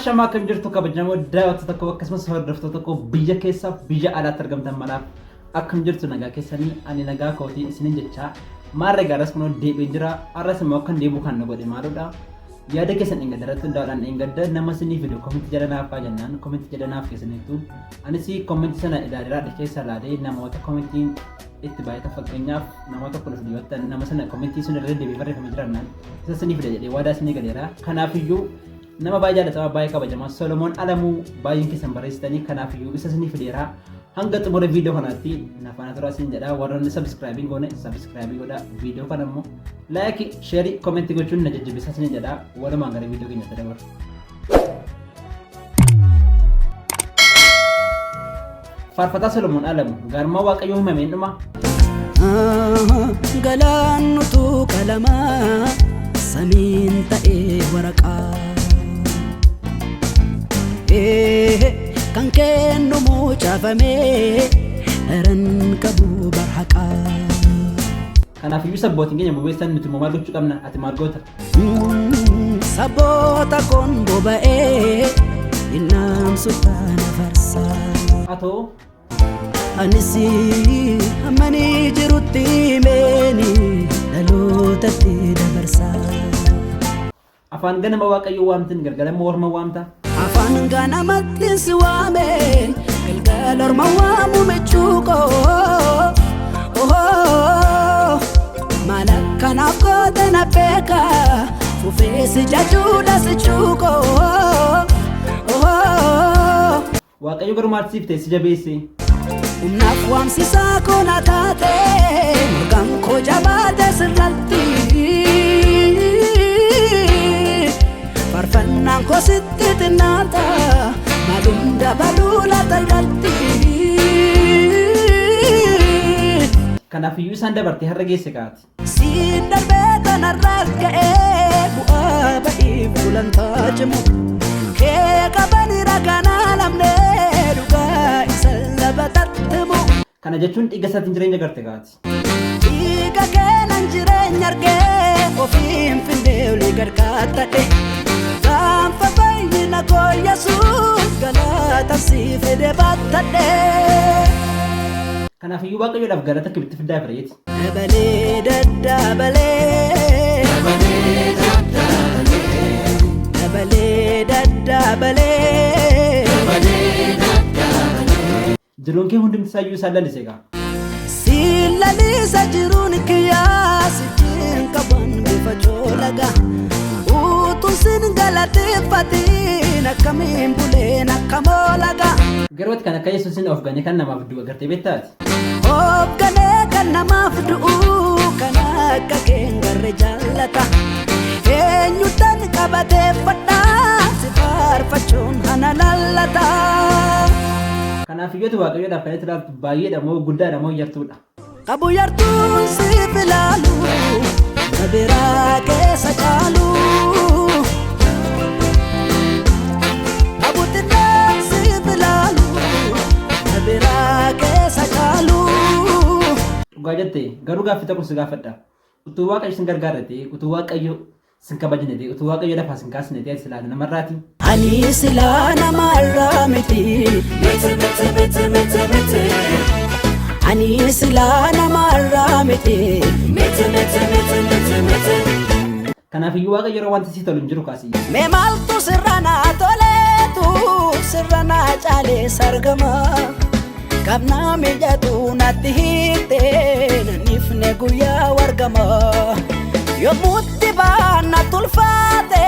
Ashama kam jirtu kabajamoo daawwattoota tokko akkasumas hordoftoota tokko biyya keessaaf biyya alaatti argamtan maraaf akkam jirtu nagaa keessanii ani nagaa kootii isinin jecha maarra gaaras kunoo deebiin jira arras immoo kan deebi'u kan na godhe maaludha yaada keessan dhingadaratti hundaa'uudhaan dhingada nama sinii fiduu komentii jedhanaaf jennaan komentii jedhanaaf keessaniitu anis komentii sana ilaalaa keessa laalee namoota komentiin itti baay'ata fakkeenyaaf namoota kudha fidiyootan nama sana komentii sun irra deebi'ee barreeffamee jirannaan isa sinii fida jedhee waadaa sinii galeera kanaafiyyuu nama baay'ee jaallatamaa baay'ee kabajamaa Solomoon Alamuu baay'een keessan barreessitanii kanaafiyyuu isa sinii fideera hanga xumura viidiyoo kanaatti nafaana turaa isin jedha warroonni sabskiraaybii goone sabskiraaybii godha viidiyoo kana immoo laayikii sheerii komentii gochuun na jajjabeessaa isin jedha walumaan gara viidiyoo keenyatti dabarra. Faarfataa Solomoon Alamuu gaarummaa Waaqayyoo himameen dhuma. Galaannutu qalamaa samiin ta'ee waraqaa. Kan kennu mucaafamee dharaan qabu barhaqaa. Kanaafiyyuu sabbootiin keenya bobeessan nuti immoo maal gochuu qabna ati maal goota? Sabboota kun boba'ee innaamsuudhaan farsaa. Atoo anis ammanii jirutti meeni dhalootatti dabarsaa. Afaan ganama Waaqayyoo waamtin galgalama orma waamta. Afaan ganamatti si waame galgala orma waamu mechuuko. Maal akkanaaf goote na beeka fufee si jajuudha si chuuko. Waaqayyo garumaatti siif si jabeesse. Humnaaf waamsisaa koona taate murgaan koo jabaate sirratti. Farfannaan koo sitti xinnaata maalum dabaluu laata galti. Kanaafiyyuu isaan dabartee har'a geesse kaati. Siin darbee tanarraas ga'ee bu'aa ba'ii fuulantaa cimu. Kee qabanii raganaa lamnee dhugaa isa labatatti. Kana jechuun dhiiga isaatiin jireenya garte kaati. Dhiiga keenan jireenya argee ofiin findee olii gargaattadhe. Gaanfa fayyina koo Yesuus galata si fide baattadhe. Kanaafiyyuu Waaqayyoodhaaf galata kibitti fiddaa fireeti. Dabalee daddabalee. Dabalee daddabalee. Dabalee daddabalee. Dabalee daddabalee. Jiruun kee hundumti isaayyuu isaan lalise gaa. Si lalisa jiruun kiyyaa si jiin qaban bifa joolaga. Utuun sin galateeffatiin akkamiin buleen akka moolaga. Garuu kan akka Yesuusin of ganee kan namaaf du'a gartee beektaati. Of ganee kan namaaf du'u kan akka keen garre jaallata. Eenyuutaan qabateeffadhaa si faarfachuun ana lallata. Kanaafiyyuu Waaqayyoodhaaf kan itti ilaaltu baay'eedha moo guddaadha moo yartuudha? Qabu yartuun siif ilaalu na biraa keessa caalu. Qabu xinnaan siif ilaalu na biraa keessa caalu. Dhugaa jettee garuu gaaffii tokko si gaafadha. Utuu Waaqayyo sin gargaarate utuu Waaqayyo sin kabajnete utuu Waaqayyo lafaa sin kaasnete ati silaa namarraati. Ani silaa namarraa miti. Ani silaa namarraa miti. Kanaafiyyuu Waaqayyo yeroo wanti si tolu hin jiru kaasii. Mee maaltu sirra naa toleetu sirra naa caalee sargama. Qabnaa mijatu natti hiiktee nannifne guyyaa wargama. Yommuutti baana tulfaate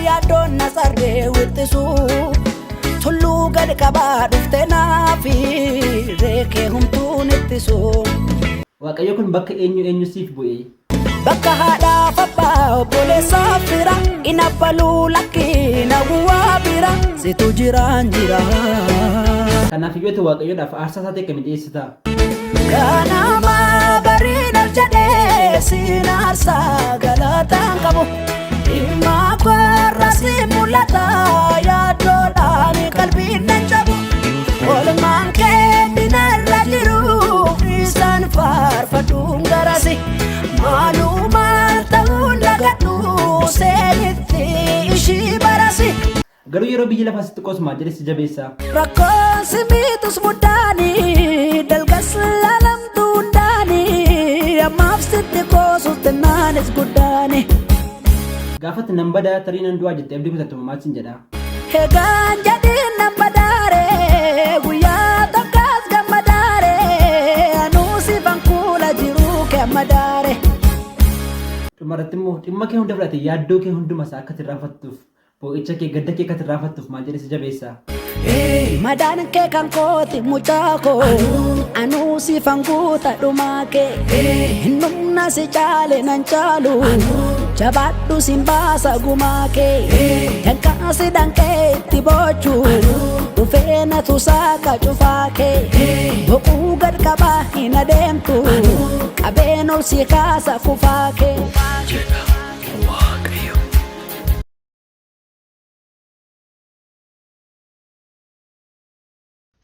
yaadoon na sarree wittisu. Tulluu gad qabaa dhufte naafi reekee humtuun ittisu. Waaqayyo kun bakka eenyu siif bu'ee? Bakka haadhaaf abbaa obboleessaaf fira ina baluu lakkii na bu'aa bira situ jiraan jira. Kanaafiyyuu Waaqayyoodhaaf aarsaa isaa ta'e kami dhiyeessitaa? Ganama bariidhaaf jedhee siin aarsaa galataan qabu. Dhimma kwarra si mul'ata yaaddoodhaan qalbiin nan cabu. Oolmaan kee dinarra jiru isaan faarfadhuun garasi. Maaluu maal ta'uun lagadhu seenitti ishii barasi. Garuu yeroo biyya lafaa sitti qosmaa jedhe si jabeessaa. Rakkoon simiitus muddaanii dalgas laalamtuu hundaanii ammaaf sitti qoosuus xinnaanis guddaanii. Gaafatti nan badaa tarii nan du'aa jettee abdii kutattuma maal siin jedhaa? Egaan jedhiin nan badaaree guyyaa tokkos gammadaaree anuusi fankuula jiruu kee ammadaaree. Dhumarratti immoo dhimma kee hunda fudhate yaaddoo kee hundumas akka tirraanfattuuf boo'icha kee gadda kee akka tirraanfattuuf maal jedhe si jabeessaa. Madaan kee kan kooti mucaa koo anuusi fankuuta dhumaa kee innumna si caale nan caalu jabaadhu sin baasa gumaa kee dankaasi dhankee itti bochu dhufee na tusaaka cufaa kee boquu gad qabaa hin adeemtu qabeen ol si kaasa kufaa kee.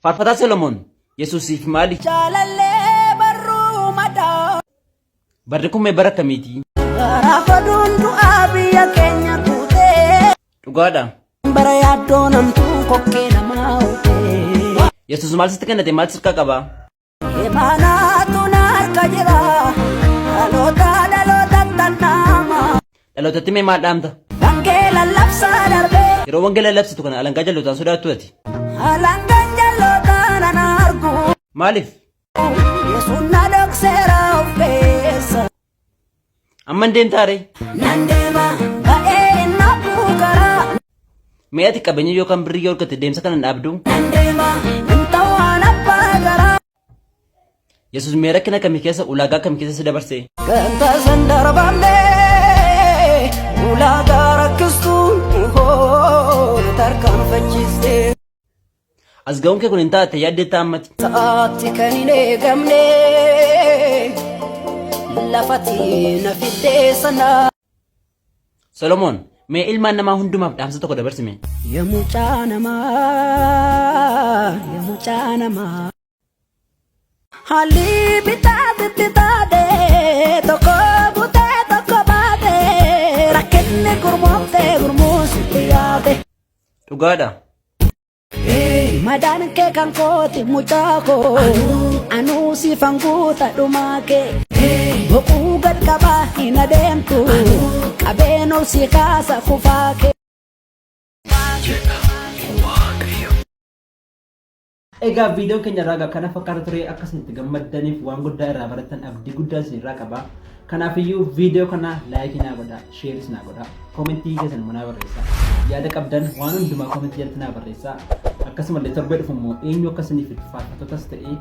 Faarfataa Solomoon Yesuusiif maali? Jaalallee barruu madaa. Barri kun mee bara kamiiti? Raafaduun du'aa biyya keenya tuutee. Dhugaadha. Bara yaaddoo namtuu kokkee namaa utee. Yesuus maal sitti kennate maal sirkaa qabaa? Eebanaatu na harka jira dhaloota tannaama. Dhalootatti mee maal dhaamta? Wangeela labsaa darbee. Yeroo wangeela labsitu kana alangaa jalootaan sodaattu ati? Alangaan jalootaan ana argu. Maaliif? Yesuun na dhokseera of keessa. Amma hin deemtaare? Nan deema ba'ee na buukaraa. Mee ati qabeenya yookaan birrii yoo argatte deemsa kana hin dhaabdu? Nan deema hin ta'uun abbaa garaa. Yesuus mee rakkina kamii keessa ulaagaa kamii keessa si dabarse? Ganta san darbamnee ulaagaa rakkistuun tarkaanfachiiste. As ga'uun kee kun hin taate yaaddeetta ammati? Sa'aatti kan hin eegamne lafati na fiddee sana. Solomoon mee ilmaan namaa hundumaaf dhaamsa tokko dabarsime? Yaa mucaa namaa haalli bitaatitti taatee tokko butee tokko baatee rakkinni gurmooftee gurmuusitti yaate. Dhugaadha. Madaan kee kan kooti mucaa koo anuusi fankuuta dhumaa kee boquu gad qabaa hin adeemtu qabeen ol si kaasa kufaa kee. Egaa viidiyoon keenya irraa kana fakkaata ture akkasumatti gammaddaniif waan guddaa irraa barattan abdii guddaa isinirraa qaba. Kanaafiyyuu viidiyoo kana laayikii naa godhaa, sheeris naa godhaa, koomentii keessan naa barreessaa. Yaada qabdan waan hundumaa koomentii jalatti naa barreessaa. Akkasumallee torbee dhufu immoo eenyu akkasiniif faarfattootas ta'ee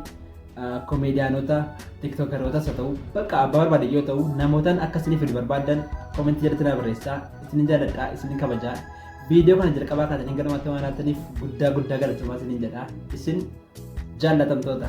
koomeediyaanota, tiktookerootas haa ta'u bakka abbaa barbaade yoo ta'u namootaan akkasiniif barbaadan koomentii jalatti naa barreessaa. Isinin jaalladhaa, isinin kabajaa. Viidiyoo kana jalqabaa kaatanii galumaatti waan haataniif guddaa galatoomaa isinin jedhaa. Isin jaallatamtoota.